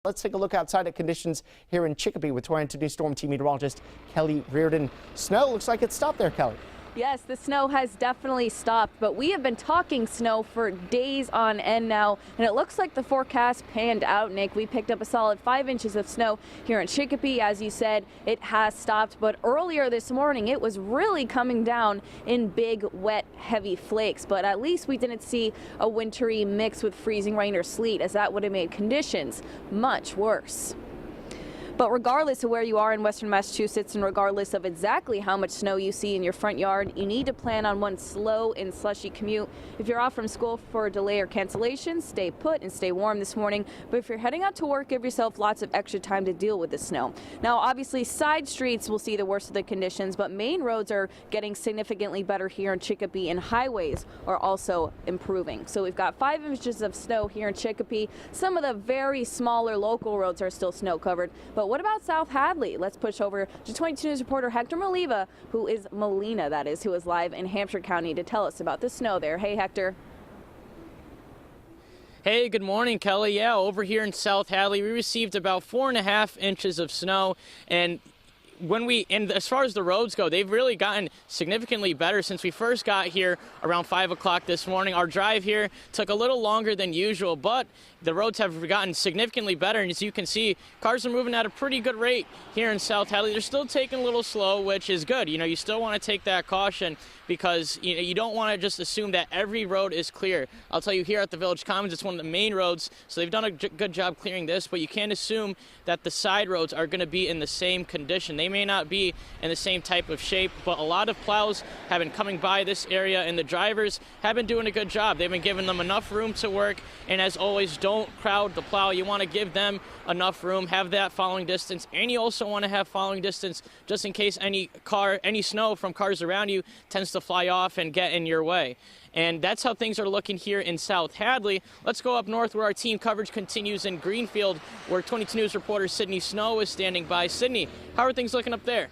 Let's take a look outside at conditions here in Chicopee with Torrent News Storm Team meteorologist Kelly Reardon. Snow looks like it stopped there, Kelly. Yes, the snow has definitely stopped, but we have been talking snow for days on end now, and it looks like the forecast panned out, Nick. We picked up a solid 5 inches of snow here in Chicopee. As you said, it has stopped, but earlier this morning it was really coming down in big, wet, heavy flakes. But at least we didn't see a wintry mix with freezing rain or sleet, as that would have made conditions much worse. But regardless of where you are in western Massachusetts and regardless of exactly how much snow you see in your front yard, you need to plan on one slow and slushy commute. If you're off from school for a delay or cancellation, stay put and stay warm this morning. But if you're heading out to work, give yourself lots of extra time to deal with the snow. Now, obviously, side streets will see the worst of the conditions, but main roads are getting significantly better here in Chicopee, and highways are also improving. So we've got 5 inches of snow here in Chicopee. Some of the very smaller local roads are still snow covered, but what about South Hadley? Let's push over to 22 News reporter Hector Molina, who is live in Hampshire County to tell us about the snow there. Hey, Hector. Hey, good morning, Kelly. Yeah, over here in South Hadley, we received about 4.5 inches of snow, and as far as the roads go, they've really gotten significantly better since we first got here around 5 o'clock this morning. Our drive here took a little longer than usual, but the roads have gotten significantly better. And as you can see, cars are moving at a pretty good rate here in South Hadley. They're still taking a little slow, which is good. You know, you still want to take that caution because you don't want to just assume that every road is clear. I'll tell you, here at the Village Commons, it's one of the main roads, so they've done a good job clearing this, but you can't assume that the side roads are going to be in the same condition. They may not be in the same type of shape, but a lot of plows have been coming by this area, and the drivers have been doing a good job. They've been giving them enough room to work, and as always, don't crowd the plow. You want to give them enough room, have that following distance, and you also want to have following distance just in case any snow from cars around you tends to fly off and get in your way. And that's how things are looking here in South Hadley. Let's go up north where our team coverage continues in Greenfield, where 22 News reporter Sydney Snow is standing by. Sydney, how are things looking up there?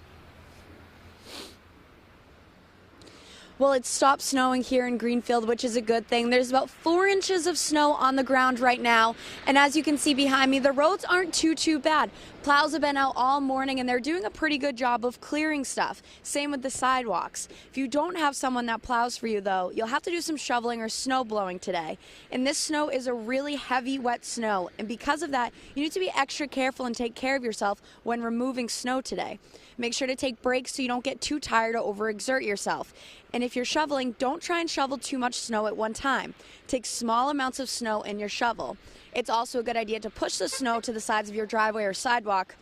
Well, it stopped snowing here in Greenfield, which is a good thing. There's about 4 inches of snow on the ground right now. And as you can see behind me, the roads aren't too bad. Plows have been out all morning and they're doing a pretty good job of clearing stuff. Same with the sidewalks. If you don't have someone that plows for you, though, you'll have to do some shoveling or snow blowing today. And this snow is a really heavy, wet snow. And because of that, you need to be extra careful and take care of yourself when removing snow today. Make sure to take breaks so you don't get too tired or overexert yourself. And if you're shoveling, don't try and shovel too much snow at one time. Take small amounts of snow in your shovel. It's also a good idea to push the snow to the sides of your driveway or sidewalk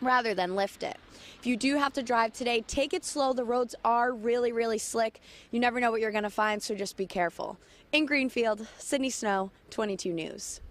rather than lift it. If you do have to drive today, take it slow. The roads are really slick. You never know what you're going to find, so just be careful. In Greenfield, Sydney Snow, 22 News.